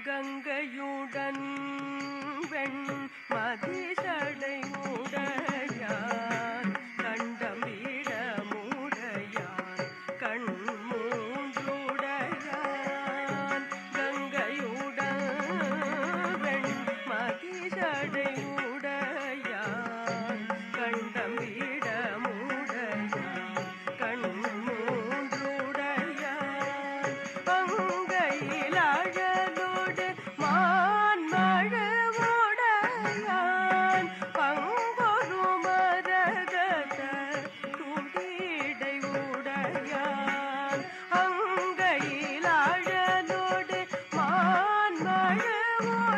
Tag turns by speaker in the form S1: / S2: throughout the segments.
S1: கங்கையுடன் வெண்மதிசடை உடையான் கண்டமிடமுடையான் கண்மூன்றுடையான் கங்கையுடன் வெண்மதிசடை உடையான் கண்டமிடமுடையான் கண்மூன்றுடையான் பங்கையில் அழலோடு மான்மழவுடையான் பங்கொரு மரகத துடிடை உடையான் அங்கையில் அழலோடு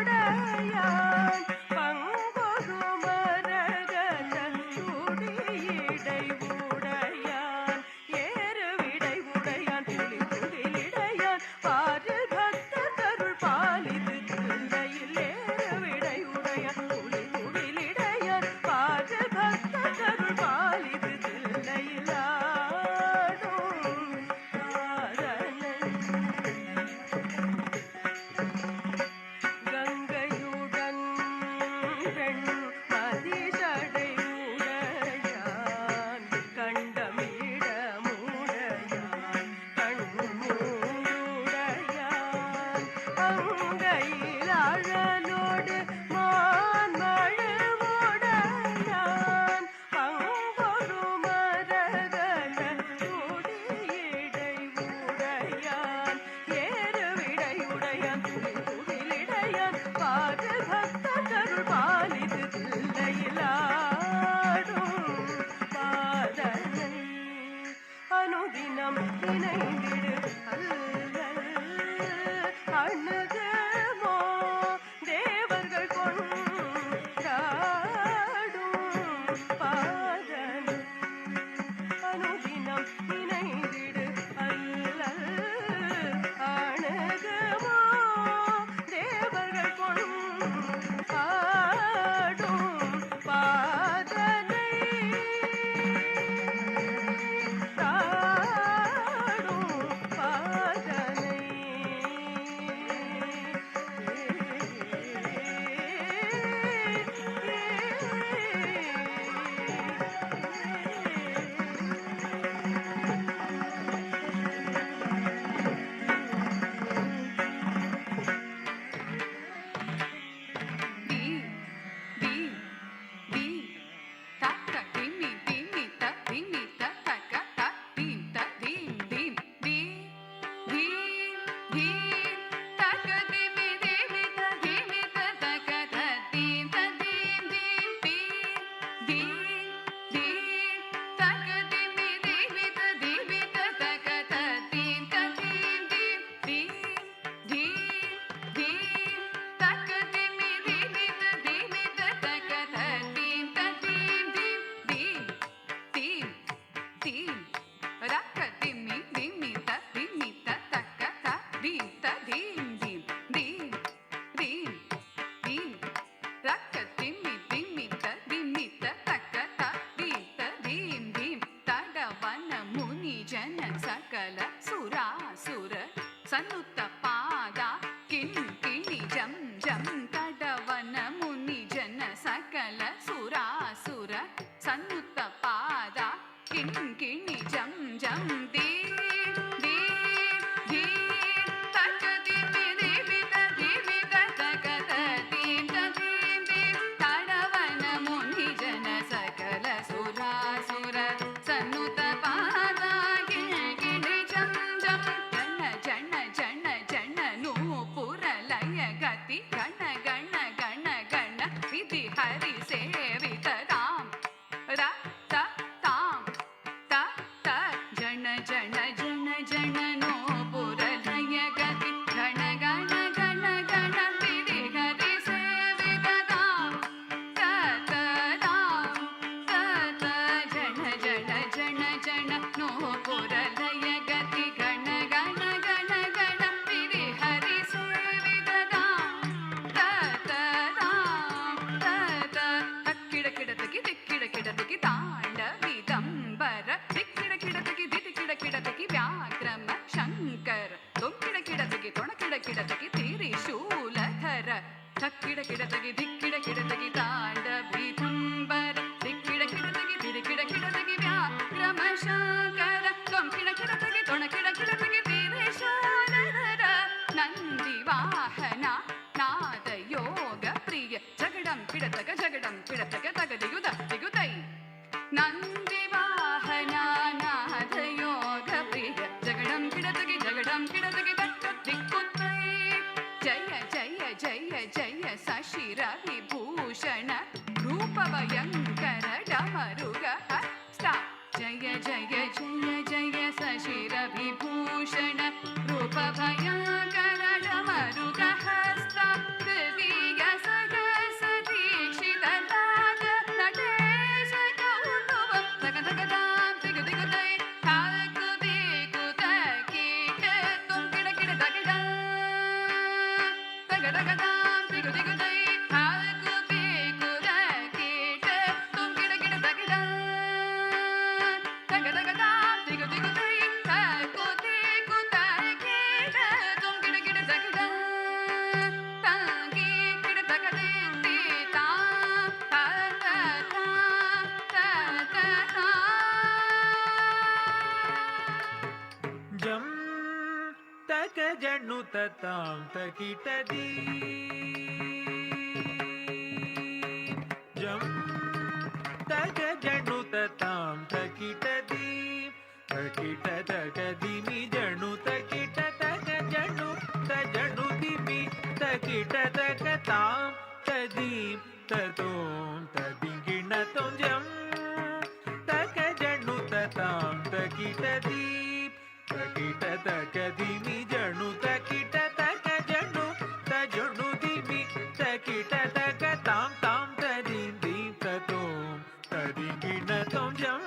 S1: மான்மழவுடையான் பங்கொரு மரகத துடிடை உடையான் ஏறு விடை உடையான் புலி துகிலிடையான் பாரு பக்தருள் பாலிது தில்லையில் ஏறு விடை உடையான் புலி துகிலிடையான் பாரு பக்தருள் பாலிது தில்லையில் ஆடும் ஆதனை கங்கையுடன் வெண்மதிசடை உடையான் கண்டமிடமுடையான் கண்மூன்றுடையான் அங்கையில் அழலோடு மான்மழவுடையான் பங்கொரு மரகத துடியடை உடையான் ஏறு விடை உடையான் புலி துகிலிடையான் பாரு பக்தருள் பாலிது தில்லையில் ஆடும் பாதனை அனுதினம் இணைந்திடு அல்லல் அணுகுமோ தேவர்கள் கொண்டாடும் பாதனை அனுதினம் இணைந்திடு அல்லல் அணுகுமோ தேவர்கள் கொண்டாடும்
S2: தக்கிட கிடதகி திக்கிட கிடதகி தாண்டவி தும்பர திக்கிட கிடதகி திரிக்கிட கிடதகி வியாக்கிரமசங்கர தொம் கிட கிடதகி தொண கிட கிடதகி திரிசூலதர நந்தி வாகன நாத யோக பிரிய ஜகடம் கிடதக தகதியுத திகுதை நந்தி வாகன நாத யோக பிரிய ஜகடம் கிடதகி தக்க திக்குதை ஜய ஜய ஜய ஜய சசிர விಭೂಷಣ ರೂಪ ಭಯಂಕರ ಡಮರುಗ ಹಸ್ತ ಜಯ ಜಯ ಜಯ ಜಯ ಸಶಿರ ವಿಭೂಷಣ ರೂಪ ಭಯಂಕರ ಡಮರುಗ ಹಸ್ತ ತೃತೀಯ ಸಗಸ ದೀಕ್ಷಿತ ನಾದ ನಟೇಶ ಕೌತುವ ತಗ ತಗ ತಾಂ ತಿಗು ತಿಗು ತೈ ತಾಕು ದಿಕು ತಕೀಟ ತುಂ ಕಿಡ ಕಿಡ ತಗಿಡ ತಗ ತಗ ತಾಂ ತಿಗು ತಿಗು ತೈ ತಾಕು ದಿಕು ತಕೀಟ ತುಂ ಕಿಡ ಕಿಡ ತಗಿಡ ತಗ ತಗ ತಾಂ ತಿಗು ತಿಗು ತೈ ತಾಕು ದಿಕು ತಕೀಟ ತುಂ ಕಿಡ ಕಿಡ ತಗಿಡ ತಂಗಿ ಕಿಡ ತಗದಿ ತಿ ತಾಂ ತ ತ ತ ತ ತ
S3: ಜಂ ತಕ ಜಣ್ಣು ತತಾಂ ತಕಿಟದಿ ಜಂ ತಕ ಜಣ್ಣು ತತಾಂ ತಕಿಟದಿ ತಕಿಟ ತಕದಿ ಮಿ ಜಣ್ಣು ತಕಿಟ ತಕ ಜಣ್ಣು ತ ಜಣ್ಣು ದಿಮಿ ತಕಿಟ ತಕ ತಾಂ ತದೀಂ ತತೋಂ ತದಿಂಗಿಣ ತೋಂ ಜಂ ತಕ ಜಣ್ಣು ತತಾಂ ತಕಿಟದಿ ತಕಿಟ ತಕದಿಮಿ ಜಣ್ಣು ತಕಿಟ ತಕ ಜಣ್ಣು ತ ಜಣ್ಣು ದಿಮಿ ತಕಿಟ ತಕ ತಾಂ ತಾಂ ತದೀಂ ದೀಂ ತತೋಂ ತದಿಂಗಿಣ ತೋಂ ಜಂ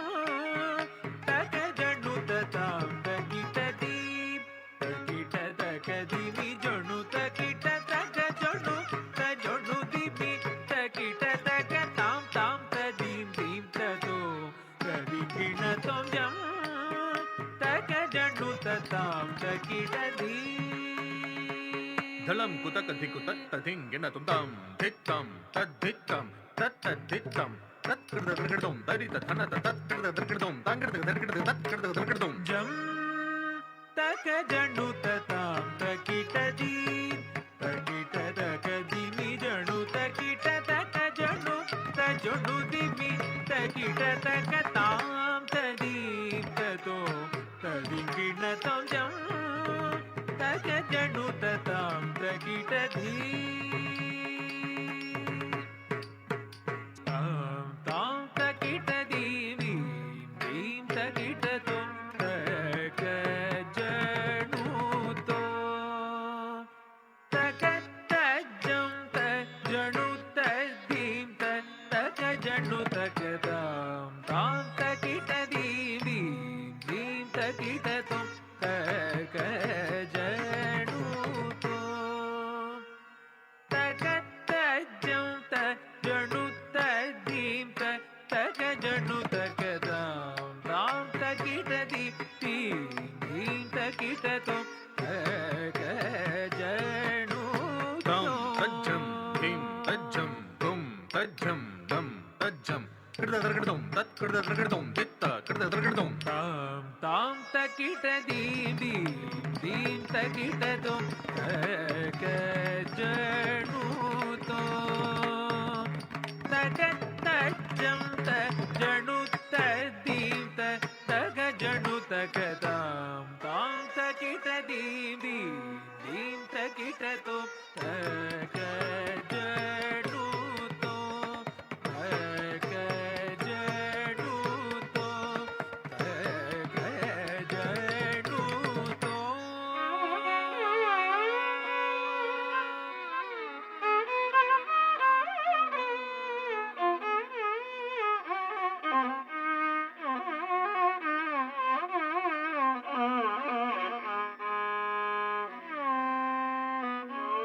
S3: ತಕ ಜಣ್ಣು ತತಾಂ ತಕಿಟದೀಂ ತಕಿಟ ತಕದಿಮಿ ಜಣ್ಣು ತಕಿಟ ತಕ ಜಣ್ಣು ತ ಜಣ್ಣು ದಿಮಿ ತಕಿಟ ತಕ ತಾಂ ತಾಂ ತದೀಂ ದೀಂ ತತೋಂ ತದಿಂಗಿಣ ತೋಂ ಜಂ ತಕ ಜಣ್ಣು ತತಾಂ ತಕಿಟದಿ
S4: ಧಳಂ ಕುತಕ ಧಿಕು ತತ್ತಿಂಗಿನ ತುಂತಾಂ ಧಿತ್ತಂ ತದ್ಧಿತ್ತಂ ತತ್ತದ್ಧಿತ್ತಂ ತತ್ಕೃತ ದರ್ಗಡಂ ದರಿತ ಧನದ ತತ್ಕೃತ ದರ್ಗಡಂ ತಾಂಗೃತ ದರ್ಗಡದ ತತ್ಕೃತ ದರ್ಗಡಂ
S3: ಜಂ ತಕ ಜಣ್ಣು ತತಾಂ ತಕಿಟದಿ ತಕಿಟ ತಕದಿಮಿ ಜಣ್ಣು ತಕಿಟ ತಕ ಜಣ್ಣು ತ ಜಣ್ಣು ದಿಮಿ ತಕಿಟ ತಕ ತಾಂ ತದೀಂ ತತೋಂ ತದಿಂಗಿಣ ತೋಂ ಜಂ ತಕ ಜಣ್ಣು ತತಾಂ ತಕಿಟದಿ ತಾಂ ತಾಂ ತಕಿಟದಿ ವೀಂ ವೀಂ ತಕಿಟ ತೋಂ ತಕ ಜಣ್ಣು ತೋ ತಕ ತಜ್ಜಂ ತ ಜಣ್ಣು ತದ್ದೀಂ ತಕ ಜಣ್ಣು ತಕ ತಾಂ ತಾಂ ತಕಿಟದಿ ವೀಂ ವೀಂ ತಕಿಟ ತೋಂ ತಕ ಜಣ್ಣು ತೋ ತಕ ತಜ್ಜಂ ತ ಜಣ್ಣು ತದ್ದೀಂ ತಕ ಜಣ್ಣು ತಕ ತಾಂ ತಾಂ ತಕಿಟದಿ ತೀಂ ಧೀಂ ತಕಿಟ ತೋಂ ತಕ ಜಣ್ಣು
S4: ತಾಂ ತಜ್ಜಂ ಧೀಂ ತಜ್ಜಂ ತುಂ ತಜ್ಜಂ ದಂ ತಜ್ಜಂ ಕೃತ ದರ್ಗಡಂ ತತ್ಕೃತ ದರ್ಗಡಂ ದಿತ್ತ ಕೃತ ದರ್ಗಡಂ
S3: ತಾಂ ತಾಂ ತಕಿಟದಿ ದೀಂ ದೀಂ ತಕಿಟ ತೋಂ ತಕ ಜಣ್ಣು ತೋ ತಕ ತಜ್ಜಂ ತ ಜಣ್ಣು ತದ್ದೀಂ ತಕ ಜಣ್ಣು ತಕ ತಾಂ ತಾಂ ತಕಿಟದಿ ದೀಂ ದೀಂ ತಕಿಟ ತೋಂ ತಕ ಜಣ್ಣು ತೋ ತಕ ಜಣ್ಣು ತೋ ತಕ ಜಣ್ಣು ತೋ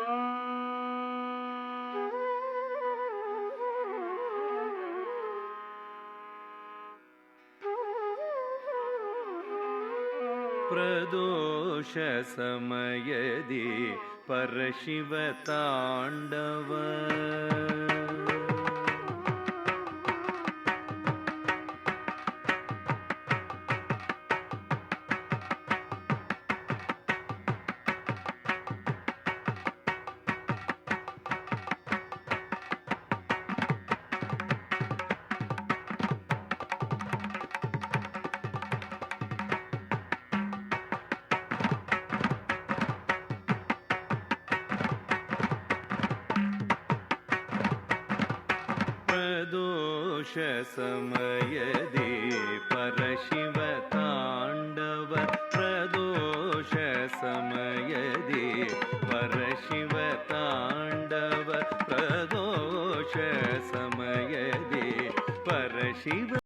S1: ಆ
S5: ಪ್ರದೋಷ ಸಮಯದಿ ಪರಶಿವ ತಾಂಡವ ಪ್ರದೋಷ ಸಮಯದಿ ಪರಶಿವ ತಾಂಡವ ಪ್ರದೋಷ ಸಮಯದಿ ಪರಶಿವ ತಾಂಡವ ಪ್ರದೋಷ ಸಮಯದಿ ಪರಶಿವ